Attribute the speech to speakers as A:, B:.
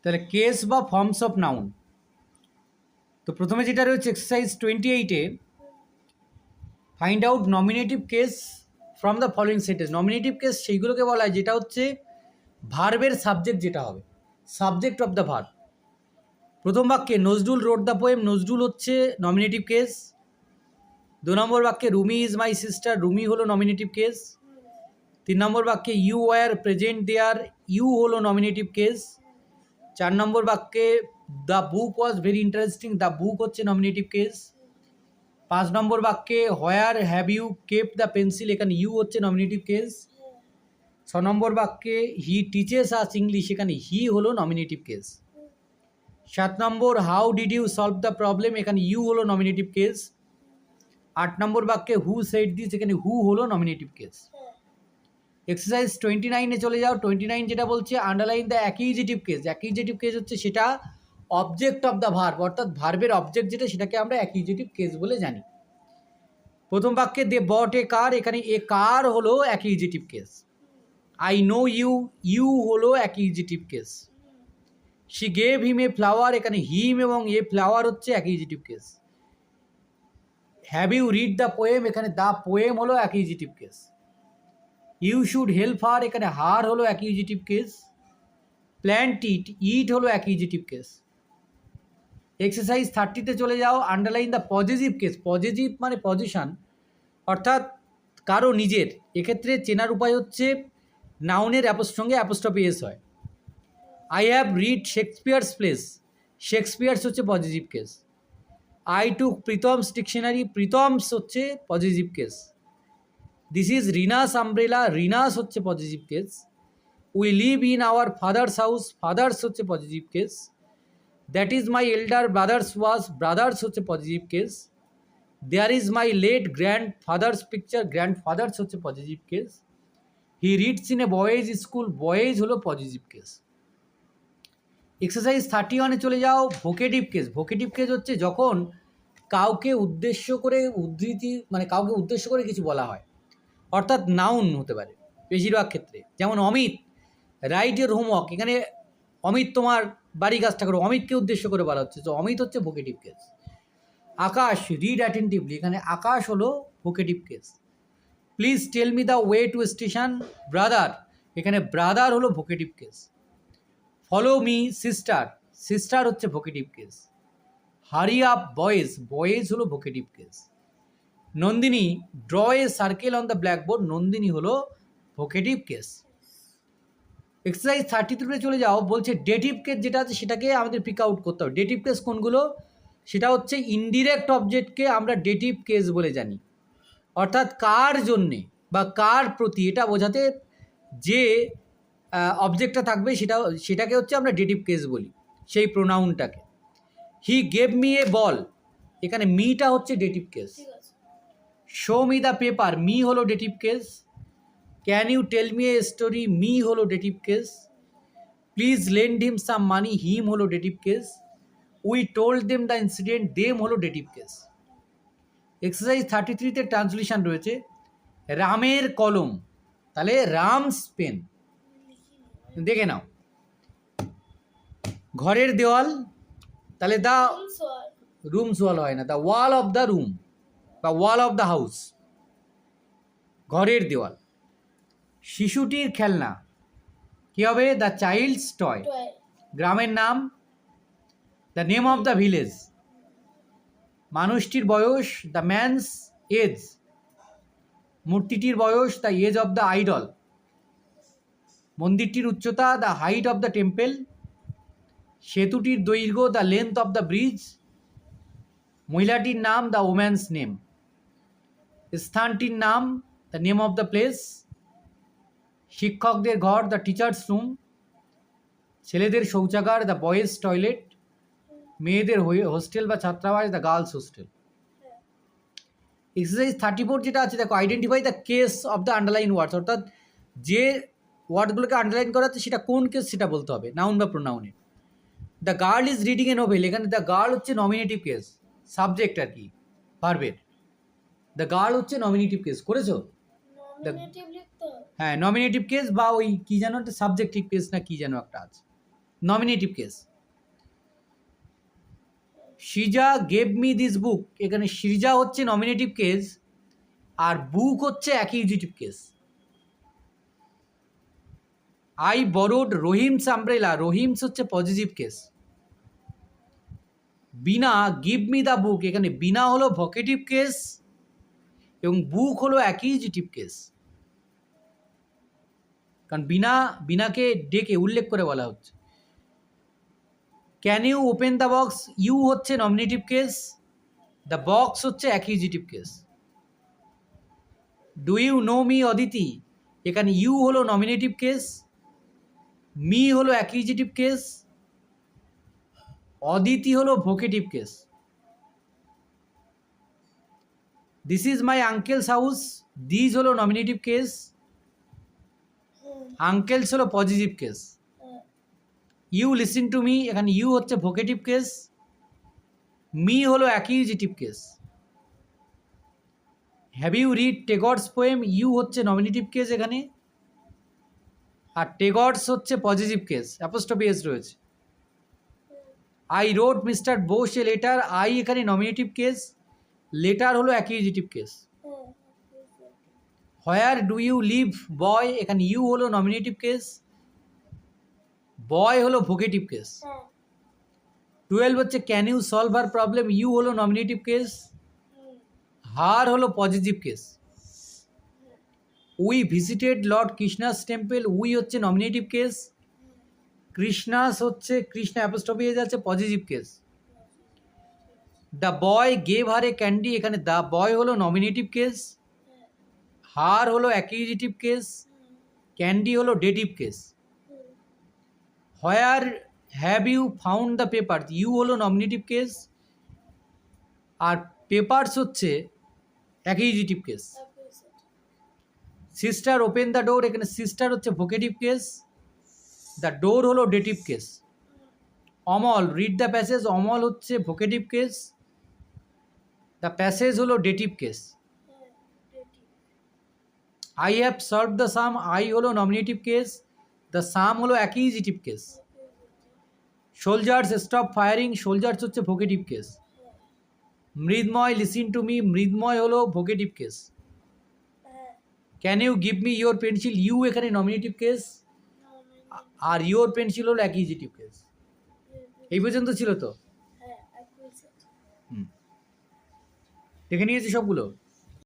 A: তাহলে কেস বা forms of noun. তো প্রথমে যেটা রয়েছে এক্সারসাইজ 28-এ, find out nominative case from the following sentence. Nominative case সেইগুলোকে বলা হয় যেটা হচ্ছে ভার্বের সাবজেক্ট যেটা হবে, সাবজেক্ট অফ দ্য ভার্ব। প্রথম বাক্যে Nazrul wrote the poem, Nazrul হচ্ছে নমিনেটিভ কেস। 2 নম্বর বাক্যে Rumi is my sister, Rumi হলো নমিনেটিভ কেস। 3 নম্বর বাক্যে you were present there, you হলো নমিনেটিভ কেস। 4 নম্বর বাক্যে the book was very interesting, the book হচ্ছে নমিনেটিভ কেস। 5 নম্বর বাক্যে where have you kept the pencil, এখানে ইউ হচ্ছে নমিনেটিভ কেস। 6 নম্বর বাক্যে হি টিচেস আস ইংলিশ, এখানে হি হলো নমিনেটিভ কেস। 7 নম্বর how did you solve the problem, এখানে ইউ হলো নমিনেটিভ কেস। 8 নম্বর বাক্যে হু সেড দিস, এখানে হু হলো নমিনেটিভ কেস। এক্সারসাইজ 29-এ চলে যাও। 29 যেটা বলছে underline the accusative case. Accusative case হচ্ছে সেটা অবজেক্ট অফ দ্য ভার্ব, অর্থাৎ ভার্বের অবজেক্ট যেটা সেটাকে আমরা অ্যাকিউজেটিভ কেস বলে জানি। প্রথম বাক্যে দে বট এ কার, এখানে এ কার হলো accusative case. I know you, you হলো accusative case. She gave him a flower, এখানে হিম এবং এ ফ্লাওয়ার হচ্ছে accusative case. Have you read the poem, এখানে দ্য পোয়েম হলো accusative case. You should help her, এখানে her হলো accusative case. Plant it, it হলো accusative case. Exercise 30-তে চলে যাও। Underline the positive case. Positive মানে পজিশন, অর্থাৎ কারো নিজের। এক্ষেত্রে চেনার উপায় হচ্ছে নাউনের সঙ্গে অ্যাপোস্ট্রফি এস হয়। I have read Shakespeare's plays, Shakespeare's হচ্ছে positive case. I took Pritam's dictionary, Pritam's হচ্ছে positive case. This is Rina's umbrella, Rina's হচ্ছে positive case. We live in our father's house, father's হচ্ছে positive case. That is my elder brother's was, brother's হচ্ছে positive case. There is my late grand father's picture, grand father's হচ্ছে positive case. He reads in a boys' school, boys' হলো positive case. Exercise 31-এ চলে যাও। Vocative case. Vocative case হচ্ছে যখন কাউকে উদ্দেশ্য করে উদ্ধৃতি, মানে কাউকে উদ্দেশ্য করে কিছু বলা হয়, অর্থাৎ নাউন হতে পারে বেশিরভাগ ক্ষেত্রে। যেমন অমিত রাইট ইউর হোমওয়ার্ক, এখানে অমিত তোমার বাড়ি কাজটা করো, অমিতকে উদ্দেশ্য করে বলা হচ্ছে, তো অমিত হচ্ছে vocative case. Akash read attentively, এখানে আকাশ হলো vocative case. Please tell me the way to station, brother, এখানে ব্রাদার হলো vocative case. Follow me sister, sister হচ্ছে vocative case. Hurry up boys, boys হলো vocative case. Nandini draw a circle on the blackboard, Nandini হলো vocative case. Exercise 33-তে চলে যাও। বলছে dative case যেটা আছে সেটাকে আমাদের পিক আউট করতে হবে। ডেটিভ কেস কোনগুলো? সেটা হচ্ছে ইনডিরেক্ট অবজেক্টকে আমরা ডেটিভ কেস বলে জানি, অর্থাৎ কার জন্যে বা কার প্রতি এটা বোঝাতে যে অবজেক্টটা থাকবে সেটাকে হচ্ছে আমরা ডেটিভ কেস বলি, সেই প্রোনাউনটাকে। হি গেভ মি এ বল, এখানে মিটা হচ্ছে dative case. Show me the paper, me হলো dative case. Can you tell me a story, me হলো dative case. Please lend him some money, him হলো dative case. We told them the incident, them হলো dative case. Exercise 33-তে translation রয়েছে। রামের কলম, তাহলে রামস pen, দেখে নাও। ঘরের দেওয়াল, তাহলে দ্য রুমস ওয়াল হয় না, the wall of the room বা ওয়াল অফ দ্য হাউস, ঘরের দেওয়াল। শিশুটির খেলনা কি হবে? The child's toy. গ্রামের নাম the name of the village. মানুষটির বয়স দ্য ম্যানস এজ। মূর্তিটির বয়স the age of the idol. মন্দিরটির উচ্চতা the height of the temple. সেতুটির দৈর্ঘ্য the length of the bridge. মহিলাটির নাম দ্য ওম্যানস নেম। স্থানটির নাম the name of the place. শিক্ষকদের ঘর দ্য টিচার্স রুম। ছেলেদের শৌচাগার দ্য বয়েজ টয়লেট। মেয়েদের হোস্টেল বা ছাত্রাবাস দ্য গার্লস হোস্টেল। এক্সারসাইজ 34 যেটা আছে দেখো, identify the case of the underline words, অর্থাৎ যে ওয়ার্ডগুলোকে আন্ডারলাইন করা হচ্ছে সেটা কোন কেস সেটা বলতে হবে, নাউন বা প্রোনাউনে। The girl is reading a novel, এখানে দ্য গার্ল হচ্ছে নমিনেটিভ কেস, সাবজেক্ট আর কি ভার্বের। দ্য গার্ল হচ্ছে নমিনেটিভ কেস, করেছো? হ্যাঁ, নমিনেটিভ কেস বা ওই কি যেন একটা সাবজেক্টিভ কেস না কি যেন একটা আছে। Nominative case. Srija gave me this book, এখানে সৃজা হচ্ছে নমিনেটিভ কেস আর বুক হচ্ছে accusative case. I borrowed Rahim's umbrella, Rahim's হচ্ছে positive case. Bina give me the book, এখানে বিনা হলো ভোকেটিভ কেস এবং বুক হলো অ্যাকিউজিটিভ কেস, কারণ বিনাকে ডেকে উল্লেখ করে বলা হচ্ছে। Can you open the box, you হচ্ছে নমিনেটিভ কেস, দ্য বক্স হচ্ছে accusative case. Do you know me Aditi, এখানে ইউ হলো নমিনেটিভ কেস, মি হলো অ্যাকিউজিটিভ কেস, অদিতি হলো vocative case. This is my uncle's house, this হলো নমিনেটিভ কেস, আঙ্কেলস হলো positive case. You listen to me, এখানে you হচ্ছে vocative case, me হলো accusative case. Have you read Tagore's poem, you হচ্ছে nominative case এখানে, আর টেগর্স হচ্ছে পজিটিভ কেস, অ্যাপোস্ট্রফি এস রয়েছে। I wrote mister Bose a letter, I এখানে নমিনেটিভ কেস, লেটার হলো accusative case. Where do you live boy, এখানে you হলো নমিনেটিভ কেস, বয় হলো ভোকেটিভ কেস। 12 হচ্ছে can you solve her problem, you হলো nominative case, her হলো positive case. We visited lord Krishna's temple, we হচ্ছে nominative case, Krishna's হচ্ছে Krishna apostrophe এ যাচ্ছে positive case. The boy gave her a candy, এখানে the boy হলো nominative case, her হলো accusative case, candy হলো dative case. Where have you found the paper, you হলো nominative case আর পেপারস হচ্ছে accusative case. Sister open the door, এখানে sister হচ্ছে vocative case, the door হলো dative case. Amal read the passage, Amal হচ্ছে vocative case, the passage হলো dative case. I have solve the sum, I হলো nominative case, the sum হলো accusative case. Soldiers stop firing, soldiers হচ্ছে vocative case. Mridmoy listen to me, Mridmoy হলো vocative case. Can you give me your pencil, you এখানে nominative case আর your pencil হলো accusative case. এই পর্যন্ত ছিল তো? দেখে নিয়েছি সবগুলো।